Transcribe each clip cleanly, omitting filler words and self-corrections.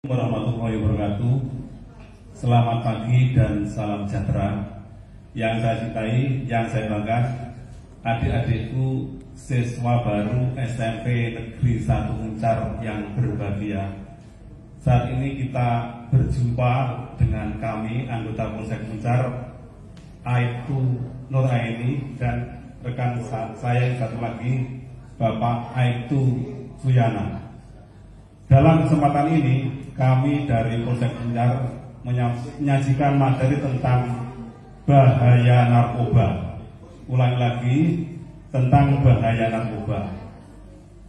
Warahmatullahi wabarakatuh. Selamat pagi dan salam sejahtera. Yang saya cintai, yang saya banggakan, adik-adikku siswa baru SMP Negeri 1 Muncar yang berbahagia. Saat ini kita berjumpa dengan kami anggota Polsek Muncar, Aibtu Nuraini, dan rekan saya yang satu lagi, Bapak Aibtu Suyana. Dalam kesempatan ini, kami dari Polsek Muncar menyajikan materi tentang bahaya narkoba. Ulangi lagi, tentang bahaya narkoba.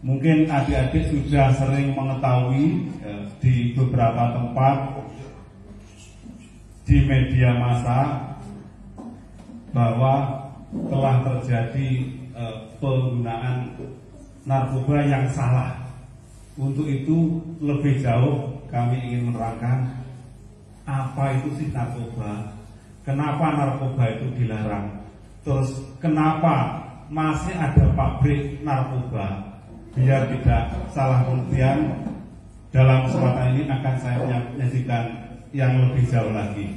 Mungkin adik-adik sudah sering mengetahui di beberapa tempat di media massa bahwa telah terjadi penggunaan narkoba yang salah. Untuk itu lebih jauh kami ingin menerangkan apa itu sih narkoba, kenapa narkoba itu dilarang, terus kenapa masih ada pabrik narkoba. Biar tidak salah pengertian, dalam kesempatan ini akan saya menyajikan yang lebih jauh lagi.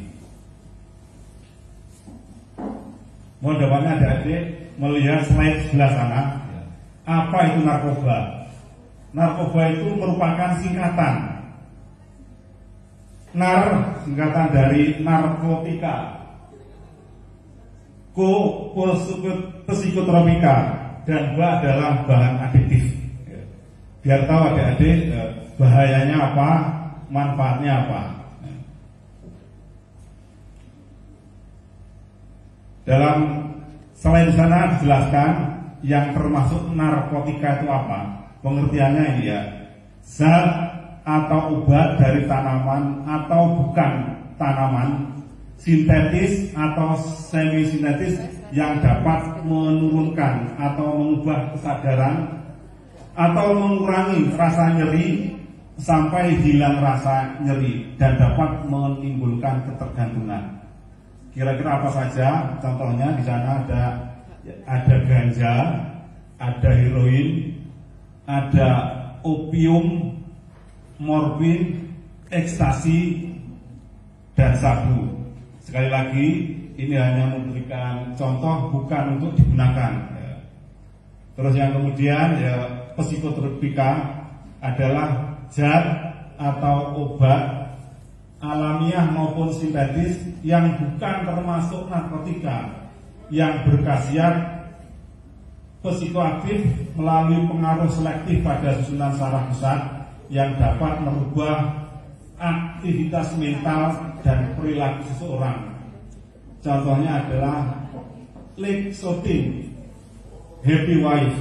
Mohon dapat adik-adik melihat slide sebelah sana. Apa itu narkoba? Narkoba itu merupakan singkatan. Nar, singkatan dari narkotika. Ko, psikotropika, dan ba adalah bahan adiktif. Biar tahu adik-adik bahayanya apa, manfaatnya apa. Dalam selain sana dijelaskan yang termasuk narkotika itu apa. Pengertiannya ini ya, zat atau obat dari tanaman atau bukan tanaman, sintetis atau semi sintetis yang dapat menurunkan atau mengubah kesadaran atau mengurangi rasa nyeri sampai hilang rasa nyeri dan dapat menimbulkan ketergantungan. Kira-kira apa saja? Contohnya di sana ada ganja, ada heroin, ada opium, morfin, ekstasi, dan sabu. Sekali lagi, ini hanya memberikan contoh, bukan untuk digunakan. Terus yang kemudian psikotropika adalah zat atau obat alamiah maupun sintetis yang bukan termasuk narkotika, yang berkhasiat psikoaktif melalui pengaruh selektif pada susunan saraf pusat yang dapat merubah aktivitas mental dan perilaku seseorang. Contohnya adalah Lexotin, Happy Wife.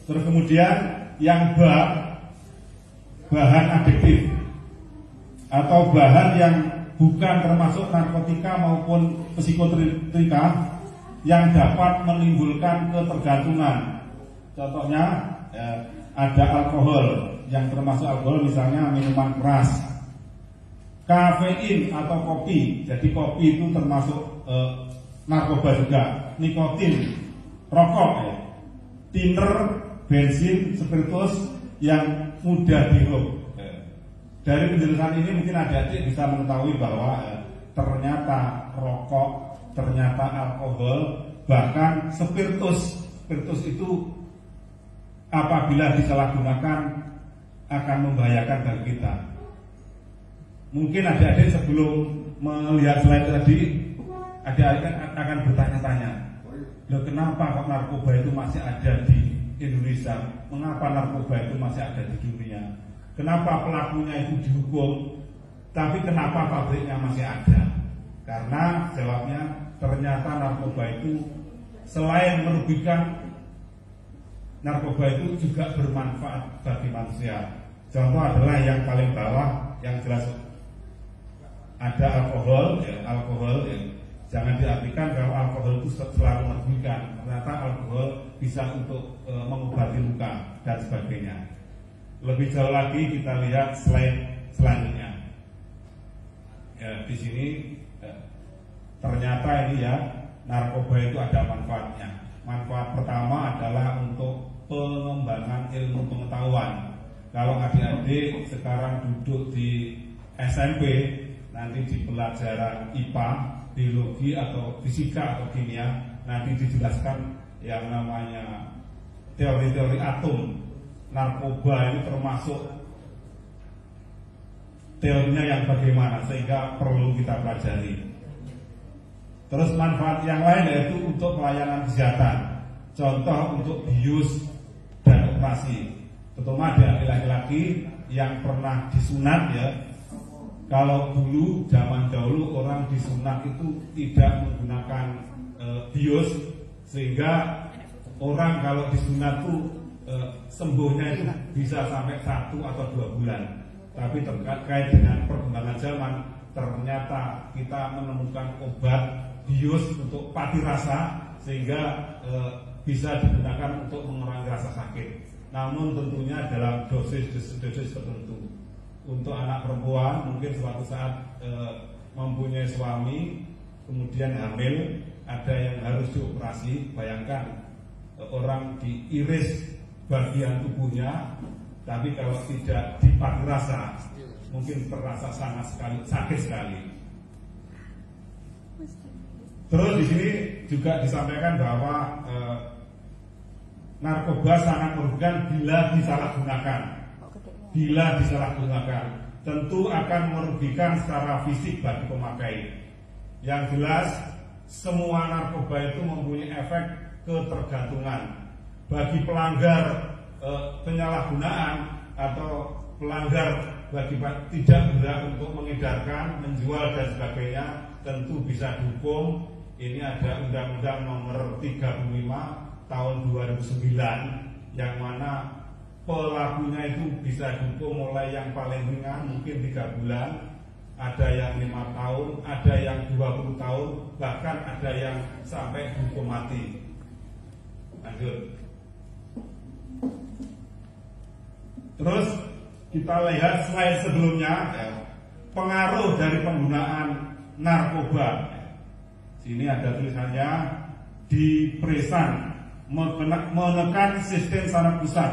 Terus kemudian yang bahan adiktif atau bahan yang bukan termasuk narkotika maupun psikotropika yang dapat menimbulkan ketergantungan. Contohnya ada alkohol, yang termasuk alkohol misalnya minuman keras, kafein atau kopi. Jadi kopi itu termasuk narkoba juga. Nikotin, rokok, thinner, bensin, spiritus yang mudah dihirup. Dari penjelasan ini mungkin adik-adik bisa mengetahui bahwa ternyata rokok, ternyata alkohol, bahkan spiritus itu apabila disalahgunakan akan membahayakan bagi kita. Mungkin adik-adik sebelum melihat slide tadi, adik-adik akan bertanya-tanya, loh kenapa kok narkoba itu masih ada di Indonesia? Mengapa narkoba itu masih ada di dunia? Kenapa pelakunya itu dihukum, tapi kenapa pabriknya masih ada? Karena jawabnya, ternyata narkoba itu selain merugikan, narkoba itu juga bermanfaat bagi manusia. Contoh adalah yang paling bawah, yang jelas ada alkohol. Jangan diartikan kalau alkohol itu selalu merugikan. Ternyata alkohol bisa untuk mengobati luka dan sebagainya. Lebih jauh lagi kita lihat slide selanjutnya. Di sini ternyata ini narkoba itu ada manfaatnya. Manfaat pertama adalah untuk pengembangan ilmu pengetahuan. Kalau adik-adik sekarang duduk di SMP, nanti di pelajaran IPA, biologi atau fisika atau kimia, nanti dijelaskan yang namanya teori-teori atom. Narkoba ini termasuk teorinya yang bagaimana, sehingga perlu kita pelajari. Terus manfaat yang lain yaitu untuk pelayanan kesehatan, contoh untuk bius dan operasi. Terutama ada laki-laki yang pernah disunat ya. Kalau dulu zaman dahulu orang disunat itu tidak menggunakan bius, sehingga orang kalau disunat itu sembuhnya itu bisa sampai 1 atau 2 bulan. Tapi terkait dengan perkembangan zaman, ternyata kita menemukan obat bius untuk pati rasa, sehingga bisa digunakan untuk mengurangi rasa sakit. Namun tentunya dalam dosis tertentu. Untuk anak perempuan mungkin suatu saat mempunyai suami kemudian hamil, ada yang harus dioperasi. Bayangkan orang diiris bagian tubuhnya, tapi kalau tidak dipati rasa mungkin terasa sangat sakit sekali. Terus di sini juga disampaikan bahwa narkoba sangat merugikan bila disalahgunakan. Bila disalahgunakan, tentu akan merugikan secara fisik bagi pemakai. Yang jelas, semua narkoba itu mempunyai efek ketergantungan. Bagi pelanggar penyalahgunaan atau pelanggar bagi tidak berhak untuk mengedarkan, menjual dan sebagainya, tentu bisa dihukum. Ini ada Undang-Undang Nomor 35 tahun 2009 yang mana pelakunya itu bisa dihukum mulai yang paling ringan mungkin 3 bulan, ada yang 5 tahun, ada yang 20 tahun, bahkan ada yang sampai dihukum mati. Lanjut. Terus kita lihat slide sebelumnya ya, pengaruh dari penggunaan narkoba. Sini ada tulisannya, dipresan menekan sistem saraf pusat,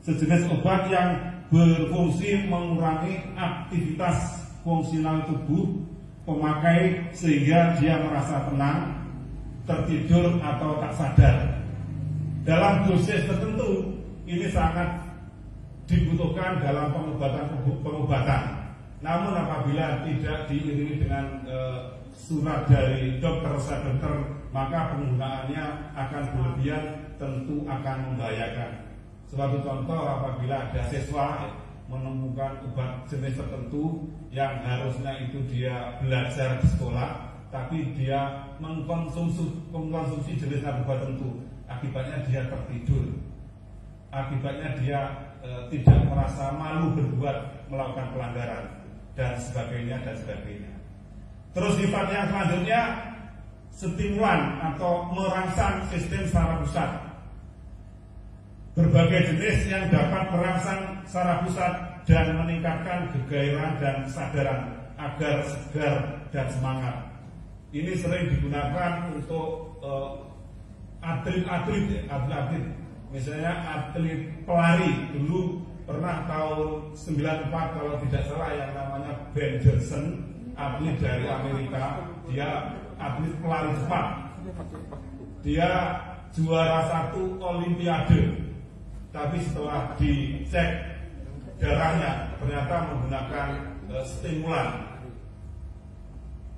sejenis obat yang berfungsi mengurangi aktivitas fungsional tubuh pemakai sehingga dia merasa tenang, tertidur atau tak sadar. Dalam dosis tertentu ini sangat dibutuhkan dalam pengobatan. Namun apabila tidak diiringi dengan surat dari dokter dokter, maka penggunaannya akan berlebihan, tentu akan membahayakan. Suatu contoh, apabila ada siswa menemukan obat jenis tertentu yang harusnya itu dia belajar di sekolah, tapi dia mengkonsumsi jenis narkoba tertentu, akibatnya dia tertidur, akibatnya dia tidak merasa malu berbuat melakukan pelanggaran dan sebagainya dan sebagainya. Terus sifat yang selanjutnya, stimulan atau merangsang sistem saraf pusat. Berbagai jenis yang dapat merangsang saraf pusat dan meningkatkan kegairahan dan kesadaran agar segar dan semangat. Ini sering digunakan untuk atlet. Misalnya atlet pelari, dulu pernah tahun 94 kalau tidak salah yang namanya Ben Johnson, atlet dari Amerika, dia atlet pelari cepat. Dia juara 1 Olimpiade, tapi setelah dicek darahnya ternyata menggunakan stimulan.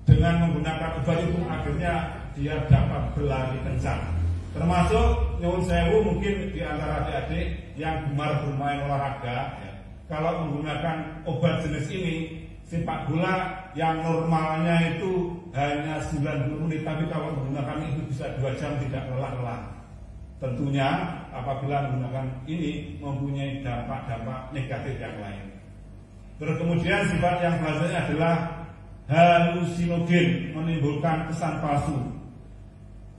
Dengan menggunakan obat itu akhirnya dia dapat berlari kencang. Termasuk nyuwun sewu mungkin di antara adik-adik yang gemar bermain olahraga ya, kalau menggunakan obat jenis ini, sepak bola yang normalnya itu hanya 90 menit, tapi kalau menggunakan itu bisa 2 jam tidak lelah-lelah. Tentunya apabila menggunakan ini mempunyai dampak-dampak negatif yang lain. Terus kemudian sifat yang selanjutnya adalah halusinogen, menimbulkan kesan palsu.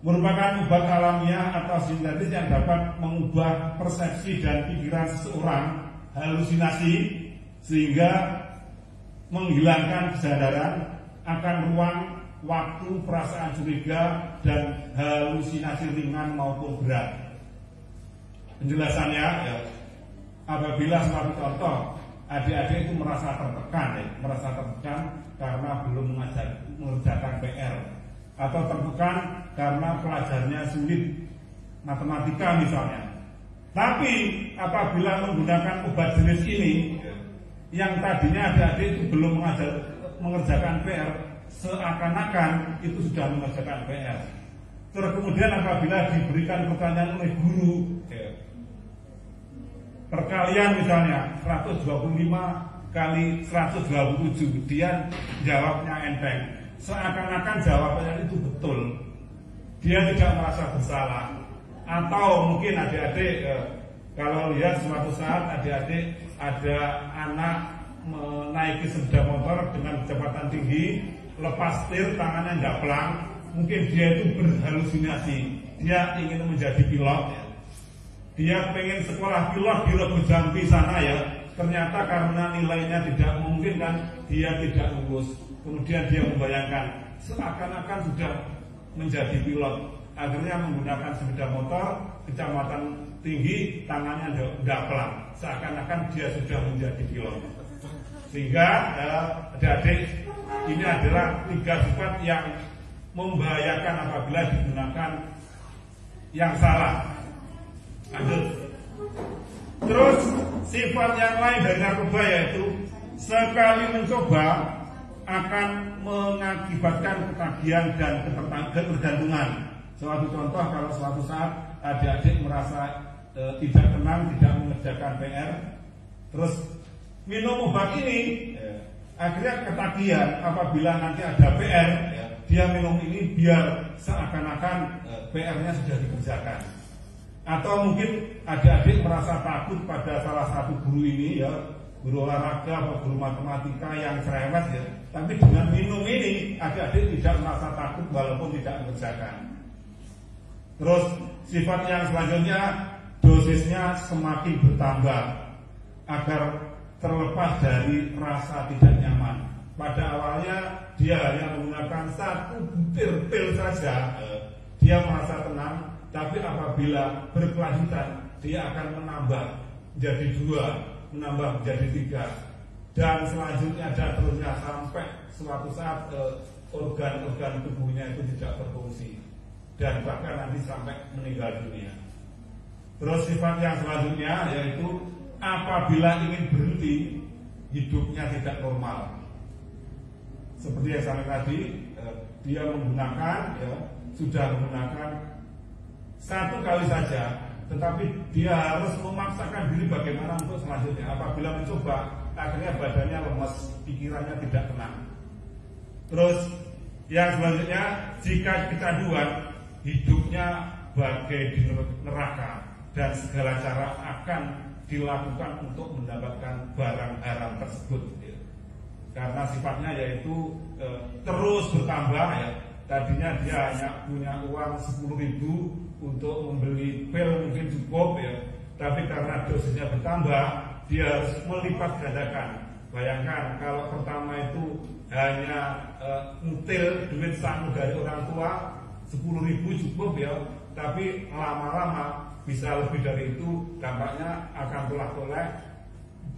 Merupakan obat alamiah atau sintetis yang dapat mengubah persepsi dan pikiran seseorang, halusinasi, sehingga menghilangkan kesadaran akan ruang, waktu, perasaan curiga, dan halusinasi ringan maupun berat. Penjelasannya ya, apabila suatu contoh adik-adik itu merasa tertekan, merasa tertekan karena belum mengerjakan PR, atau tertekan karena pelajarnya sulit matematika misalnya. Tapi apabila menggunakan obat jenis ini, yang tadinya adik-adik itu belum mengerjakan PR, seakan-akan itu sudah mengerjakan PR. Terus kemudian apabila diberikan pertanyaan oleh guru, perkalian misalnya 125 kali 127, dia jawabnya enteng, seakan-akan jawabannya itu betul, dia tidak merasa bersalah. Atau mungkin adik-adik kalau lihat suatu saat adik-adik ada anak menaiki sepeda motor dengan kecepatan tinggi, lepas setir, tangannya nggak pelang, mungkin dia itu berhalusinasi, dia ingin menjadi pilot, dia pengen sekolah pilot di Rego Jambi sana ya, ternyata karena nilainya tidak memungkinkan, dia tidak lulus. Kemudian dia membayangkan seakan-akan sudah menjadi pilot, akhirnya menggunakan sepeda motor, kecepatan tinggi, tangannya tidak pelan, seakan-akan dia sudah menjadi pilot. Sehingga adik-adik, ini adalah 3 sifat yang membahayakan apabila digunakan yang salah. Lanjut. Terus sifat yang lain dari narkoba yaitu sekali mencoba akan mengakibatkan ketagihan dan ketergantungan. Suatu contoh, kalau suatu saat adik-adik merasa tidak tenang, tidak mengerjakan PR, terus minum obat ini, akhirnya ketagihan. Apabila nanti ada PR, dia minum ini biar seakan-akan PR-nya sudah dikerjakan. Atau mungkin adik-adik merasa takut pada salah satu guru ini ya, guru olahraga atau guru matematika yang cerewet ya, tapi dengan minum ini adik-adik tidak merasa takut walaupun tidak mengerjakan. Terus sifat yang selanjutnya, dosisnya semakin bertambah agar terlepas dari rasa tidak nyaman. Pada awalnya dia hanya menggunakan 1 butir pil saja, dia merasa tenang. Tapi apabila berkelanjutan, dia akan menambah menjadi 2, menambah menjadi 3, dan selanjutnya dan terusnya sampai suatu saat organ-organ tubuhnya itu tidak berfungsi, dan bahkan nanti sampai meninggal dunia. Terus sifat yang selanjutnya yaitu apabila ingin berhenti, hidupnya tidak normal. Seperti yang saya tadi, dia menggunakan, sudah menggunakan 1 kali saja, tetapi dia harus memaksakan diri bagaimana untuk selanjutnya. Apabila mencoba, akhirnya badannya lemas, pikirannya tidak tenang. Terus yang selanjutnya, jika kecanduan, hidupnya bagai di neraka, dan segala cara akan dilakukan untuk mendapatkan barang haram tersebut. Karena sifatnya yaitu terus bertambah ya. Tadinya dia hanya punya uang 10.000 untuk membeli pil mungkin cukup ya, tapi karena dosisnya bertambah, dia harus melipat gandakan. Bayangkan kalau pertama itu hanya ngutil duit saku dari orang tua 10.000 cukup ya, tapi lama-lama bisa lebih dari itu, dampaknya akan tolak-tolak.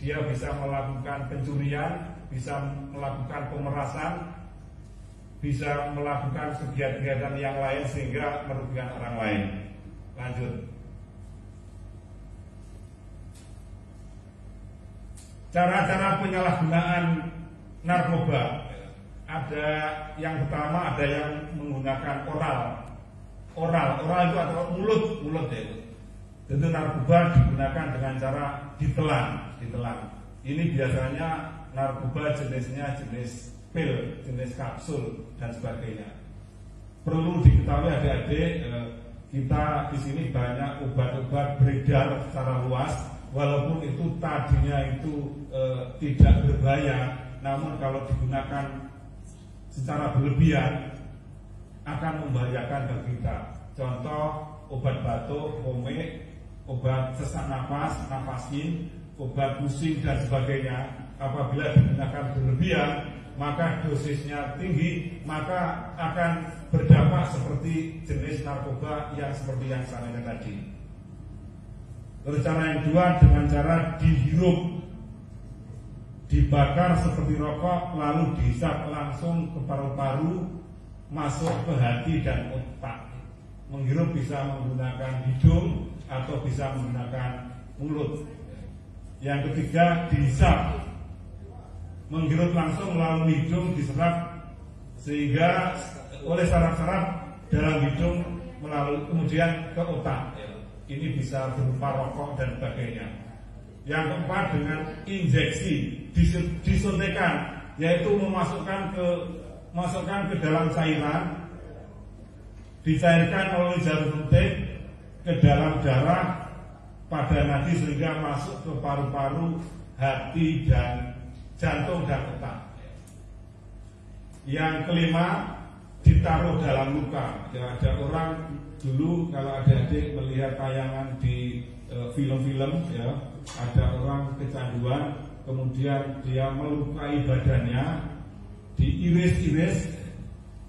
Dia bisa melakukan pencurian, bisa melakukan pemerasan, bisa melakukan kegiatan-kegiatan yang lain sehingga merugikan orang lain. Lanjut. Cara-cara penyalahgunaan narkoba. Ada yang pertama, ada yang menggunakan oral itu atau mulut ya. Tentu narkoba digunakan dengan cara ditelan. Ini biasanya narkoba jenisnya jenis pil, jenis kapsul dan sebagainya. Perlu diketahui adik-adik, kita di sini banyak obat-obat beredar secara luas, walaupun itu tadinya itu tidak berbahaya, namun kalau digunakan secara berlebihan akan membahayakan bagi kita. Contoh obat batuk, komik, obat sesak nafas, nafasin, obat pusing dan sebagainya. Apabila digunakan berlebihan, maka dosisnya tinggi, maka akan berdampak seperti jenis narkoba yang seperti yang saya tadi. Terus cara yang kedua dengan cara dihirup, dibakar seperti rokok lalu dihisap langsung ke paru-paru masuk ke hati dan otak. Menghirup bisa menggunakan hidung atau bisa menggunakan mulut. Yang ketiga dihisap, menghirup langsung melalui hidung diserap sehingga oleh saraf-saraf dalam hidung melalui kemudian ke otak. Ini bisa berupa rokok dan sebagainya. Yang keempat dengan injeksi, disuntikan, yaitu memasukkan ke dalam cairan, dicairkan melalui jarum suntik ke dalam darah pada nadi sehingga masuk ke paru-paru, hati dan jantung dan otak. Yang kelima ditaruh dalam luka. Ya, ada orang dulu kalau adik-adik melihat tayangan di film-film, ya, ada orang kecanduan, kemudian dia melukai badannya, diiris-iris,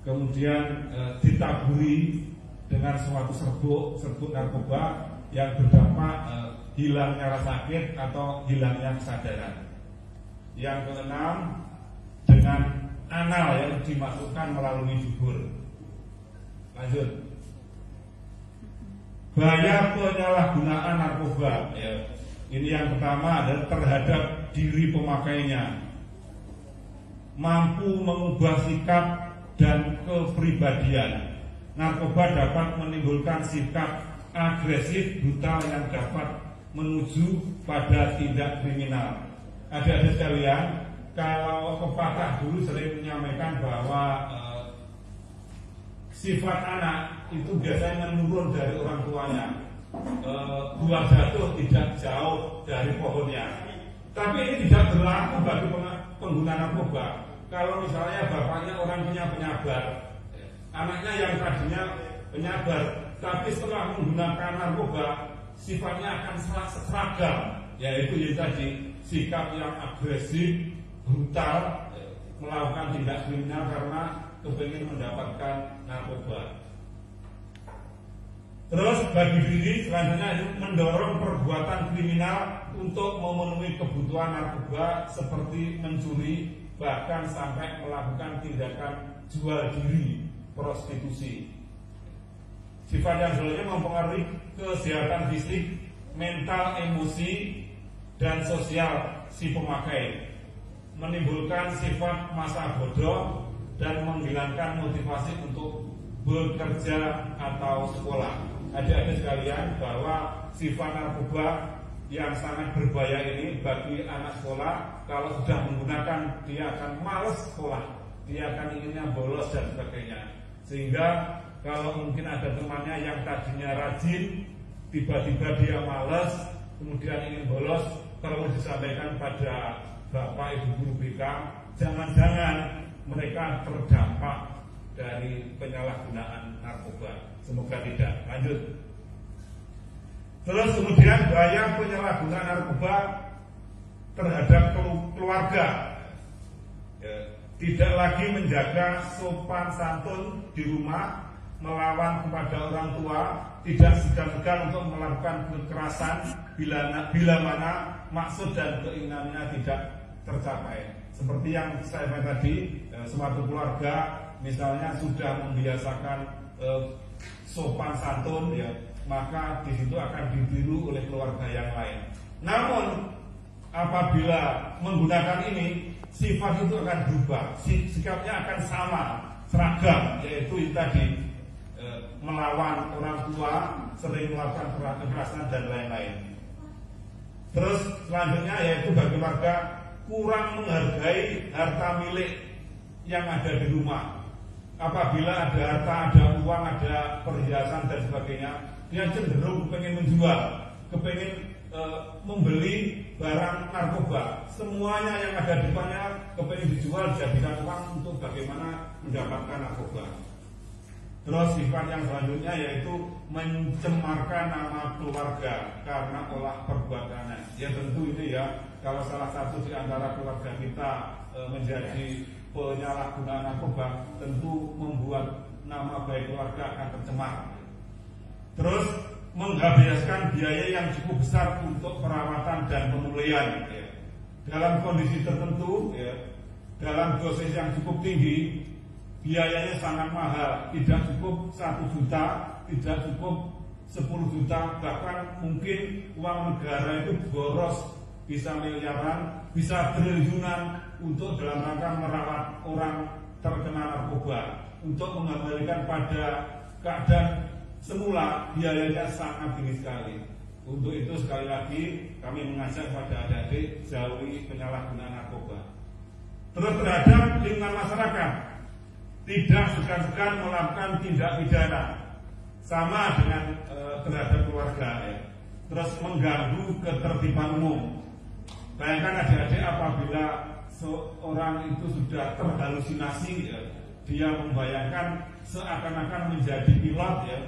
kemudian ditaburi dengan suatu serbuk narkoba yang berdampak hilangnya rasa sakit atau hilangnya kesadaran. Yang keenam dengan anal yang dimasukkan melalui dubur. Lanjut. Bahaya penyalahgunaan narkoba, ya. Ini yang pertama adalah terhadap diri pemakainya, mampu mengubah sikap dan kepribadian. Narkoba dapat menimbulkan sikap agresif, brutal yang dapat menuju pada tindak kriminal. Adik-adik sekalian, kalau pepatah dulu sering menyampaikan bahwa sifat anak itu biasanya menurun dari orang tuanya. Buah jatuh tidak jauh dari pohonnya. Tapi ini tidak berlaku bagi pengguna narkoba. Kalau misalnya bapaknya orangnya penyabar, anaknya yang tadinya penyabar, tapi setelah menggunakan narkoba sifatnya akan seragam, yaitu yang tadi sikap yang agresif, brutal, melakukan tindak kriminal karena kepingin mendapatkan narkoba. Terus bagi diri selanjutnya mendorong perbuatan kriminal untuk memenuhi kebutuhan narkoba seperti mencuri, bahkan sampai melakukan tindakan jual diri, prostitusi. Sifat yang selanjutnya mempengaruhi kesehatan fisik, mental, emosi, dan sosial si pemakai, menimbulkan sifat masa bodoh dan menghilangkan motivasi untuk bekerja atau sekolah. Adik-adik sekalian, bahwa sifat narkoba yang sangat berbahaya ini bagi anak sekolah, kalau sudah menggunakan dia akan malas sekolah, dia akan inginnya bolos dan sebagainya. Sehingga kalau mungkin ada temannya yang tadinya rajin, tiba-tiba dia malas, kemudian ingin bolos, perlu disampaikan pada Bapak Ibu guru BK, jangan-jangan mereka terdampak dari penyalahgunaan narkoba. Semoga tidak. Lanjut. Terus kemudian bahaya penyalahgunaan narkoba terhadap keluarga. Ya, tidak lagi menjaga sopan santun di rumah, melawan kepada orang tua, tidak segan-segan untuk melakukan kekerasan bila mana maksud dan keinginannya tidak tercapai. Seperti yang saya bilang tadi, suatu keluarga misalnya sudah membiasakan sopan santun, ya, maka di situ akan ditiru oleh keluarga yang lain. Namun apabila menggunakan ini, sifat itu akan berubah, sikapnya akan sama, seragam, yaitu itu tadi melawan orang tua, sering melakukan kekerasan dan lain-lain. Terus selanjutnya yaitu bagi warga kurang menghargai harta milik yang ada di rumah. Apabila ada harta, ada uang, ada perhiasan dan sebagainya, dia cenderung pengen menjual, kepengen membeli barang narkoba. Semuanya yang ada di depannya kepengen dijual, jadikan uang untuk bagaimana mendapatkan narkoba. Terus sifat yang selanjutnya yaitu mencemarkan nama keluarga karena olah perbuatannya. Ya tentu ini ya, kalau salah satu di antara keluarga kita menjadi penyalahgunaan narkoba, tentu membuat nama baik keluarga akan tercemar. Terus menghabiskan biaya yang cukup besar untuk perawatan dan pemulihan ya. Dalam kondisi tertentu ya, dalam dosis yang cukup tinggi, biayanya sangat mahal, tidak cukup 1 juta, tidak cukup 10 juta, bahkan mungkin uang negara itu boros bisa miliaran, bisa triliunan untuk dalam rangka merawat orang terkena narkoba, untuk mengembalikan pada keadaan semula. Biayanya sangat tinggi sekali. Untuk itu sekali lagi kami mengajak pada adik-adik jauhi penyalahgunaan narkoba. Terus terhadap lingkungan masyarakat, tidak segan-segan melakukan tindak pidana sama dengan terhadap keluarga ya. Terus mengganggu ketertiban umum. Bayangkan adik-adik apabila seorang itu sudah terhalusinasi ya, dia membayangkan seakan-akan menjadi pilot ya,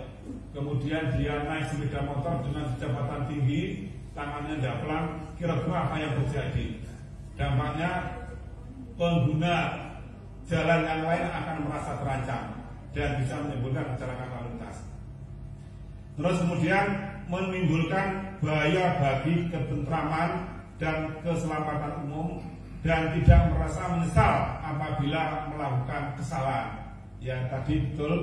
kemudian dia naik sepeda motor dengan kecepatan tinggi, tangannya daplang, kira-kira apa yang terjadi? Dampaknya pengguna jalan yang lain akan merasa terancam dan bisa menimbulkan kecelakaan lalu lintas. Terus kemudian menimbulkan bahaya bagi ketentraman dan keselamatan umum, dan tidak merasa menyesal apabila melakukan kesalahan. Yang tadi betul,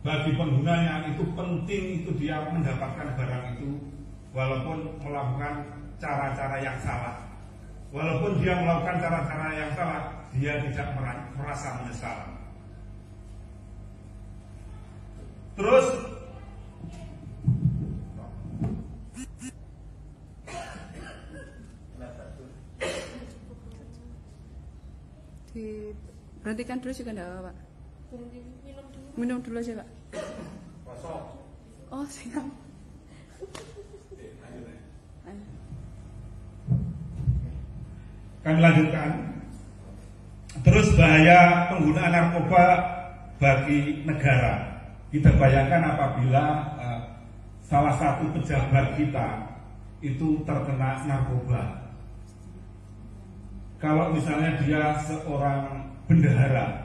bagi penggunanya itu penting itu dia mendapatkan barang itu walaupun melakukan cara-cara yang salah. Walaupun dia melakukan cara-cara yang salah, dia tidak merasa menyesal. Terus diberhentikan dulu juga enggak apa, Pak? Minum dulu aja, Pak. Oh, siap. Kami lanjutkan. Terus bahaya penggunaan narkoba bagi negara. Kita bayangkan apabila salah satu pejabat kita itu terkena narkoba. Kalau misalnya dia seorang bendahara,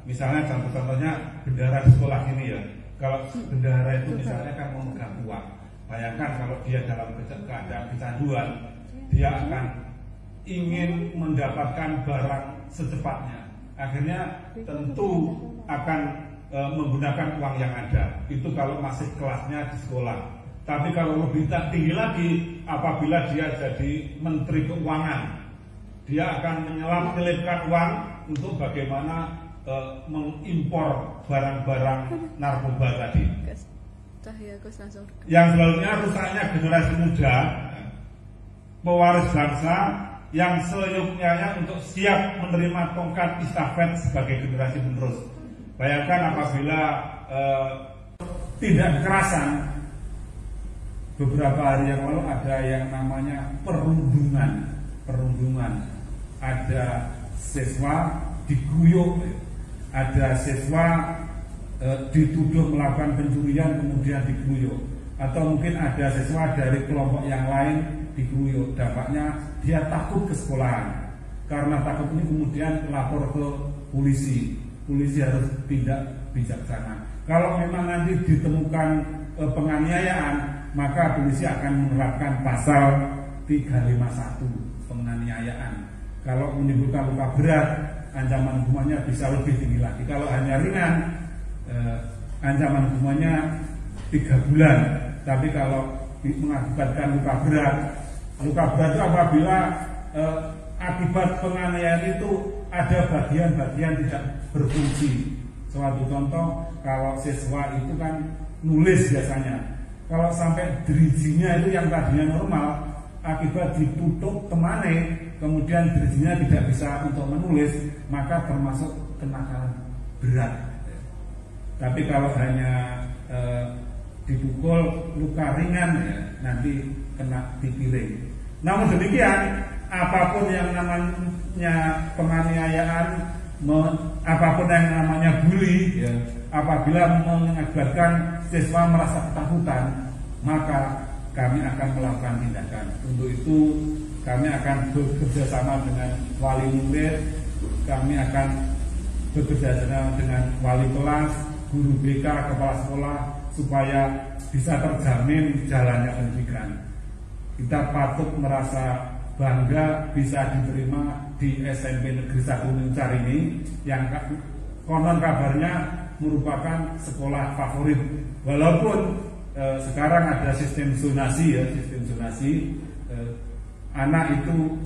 misalnya contohnya bendahara di sekolah ini ya. Kalau bendahara itu misalnya kan memegang uang, bayangkan kalau dia dalam keadaan kecanduan, dia akan ingin mendapatkan barang secepatnya. Akhirnya tentu akan menggunakan uang yang ada. Itu kalau masih kelasnya di sekolah. Tapi kalau lebih tinggi lagi, apabila dia jadi menteri keuangan, dia akan menyelipkan uang untuk bagaimana mengimpor barang-barang narkoba tadi. Yang selanjutnya rusaknya generasi muda, pewaris bangsa yang seyogyanya untuk siap menerima tongkat estafet sebagai generasi penerus. Bayangkan apabila tindak kekerasan, beberapa hari yang lalu ada yang namanya perundungan. Ada siswa diguyur, ada siswa dituduh melakukan pencurian kemudian diguyur, atau mungkin ada siswa dari kelompok yang lain diguyur. Dampaknya dia takut ke sekolahan. Karena takut ini kemudian lapor ke polisi. Polisi harus tindak bijaksana. Kalau memang nanti ditemukan penganiayaan, maka polisi akan menerapkan pasal 351 penganiayaan. Kalau menimbulkan luka berat, ancaman hukumannya bisa lebih tinggi lagi. Kalau hanya ringan, ancaman hukumannya 3 bulan. Tapi kalau mengakibatkan luka berat itu apabila akibat penganiayaan itu ada bagian-bagian tidak berfungsi. Suatu contoh, kalau siswa itu kan nulis biasanya, kalau sampai dirijinya itu yang tadinya normal, akibat ditutup temane, kemudian dirijinya tidak bisa untuk menulis, maka termasuk kenakalan berat. Tapi kalau hanya dipukul luka ringan, ya, nanti kena dipiring. Namun demikian, apapun yang namanya penganiayaan, apapun yang namanya bully, ya, apabila mengakibatkan siswa merasa ketakutan, maka kami akan melakukan tindakan. Untuk itu kami akan bekerja sama dengan wali murid, kami akan bekerja sama dengan wali kelas, guru BK, kepala sekolah, supaya bisa terjamin jalannya pendidikan. Kita patut merasa bangga bisa diterima di SMP Negeri 1 Muncar ini yang konon kabarnya merupakan sekolah favorit. Walaupun sekarang ada sistem zonasi ya, anak itu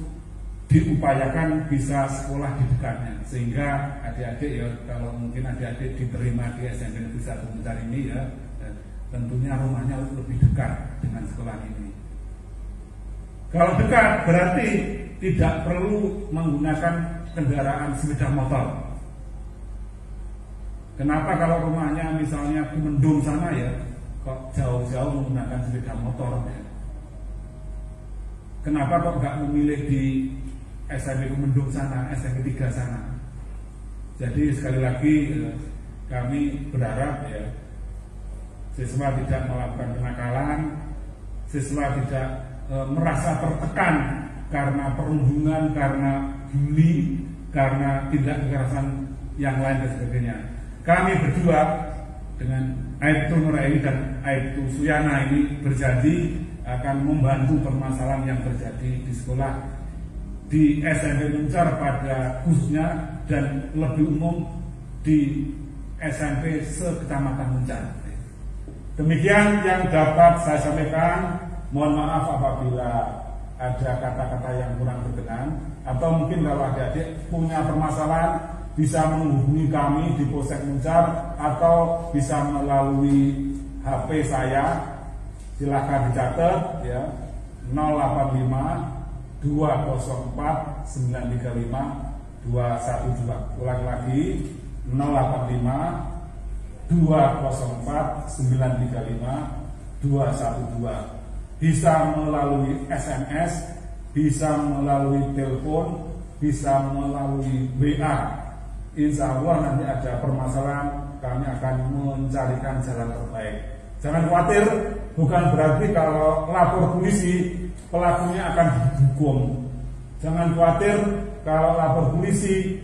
diupayakan bisa sekolah di dekatnya, sehingga adik-adik ya, kalau mungkin adik-adik diterima di SMP Negeri 1 Muncar ini ya, tentunya rumahnya lebih dekat dengan sekolah ini. Kalau dekat berarti tidak perlu menggunakan kendaraan sepeda motor. Kenapa kalau rumahnya misalnya ke Mendung sana ya, kok jauh-jauh menggunakan sepeda motor ya? Kenapa kok nggak memilih di SMP Mendung sana, SMP 3 sana? Jadi sekali lagi kami berharap ya, siswa tidak melakukan kenakalan, siswa tidak merasa tertekan karena perundungan, karena bully, karena tindak kekerasan yang lain dan sebagainya. Kami berdua dengan Aibtu Nuraini dan Aibtu Suyana ini berjanji akan membantu permasalahan yang terjadi di sekolah di SMP Muncar pada khususnya dan lebih umum di SMP se-Kecamatan Muncar. Demikian yang dapat saya sampaikan. Mohon maaf apabila ada kata-kata yang kurang berkenan, atau mungkin kalau adik-adik punya permasalahan bisa menghubungi kami di Polsek Muncar atau bisa melalui HP saya. Silakan dicatat ya, 085 204 935 212. Ulang lagi, 085 204 935 212. Bisa melalui SMS, bisa melalui telepon, bisa melalui WA. Insya Allah nanti ada permasalahan, kami akan mencarikan jalan terbaik. Jangan khawatir, bukan berarti kalau lapor polisi pelakunya akan dihukum. Jangan khawatir kalau lapor polisi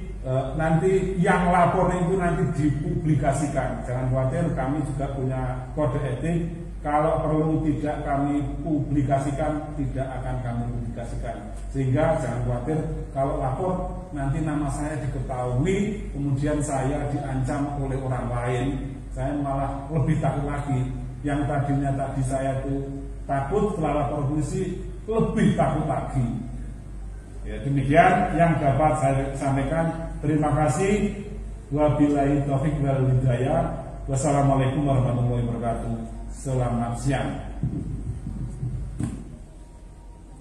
nanti yang lapor itu nanti dipublikasikan. Jangan khawatir, kami juga punya kode etik. Kalau perlu tidak kami publikasikan, tidak akan kami publikasikan. Sehingga jangan khawatir kalau lapor nanti nama saya diketahui, kemudian saya diancam oleh orang lain, saya malah lebih takut lagi. Yang tadinya tadi saya tuh takut, setelah lapor polisi lebih takut lagi. Ya, demikian yang dapat saya sampaikan. Terima kasih. Wabillahi taufiq wal hidayah. Wassalamualaikum warahmatullahi wabarakatuh. Selamat siang.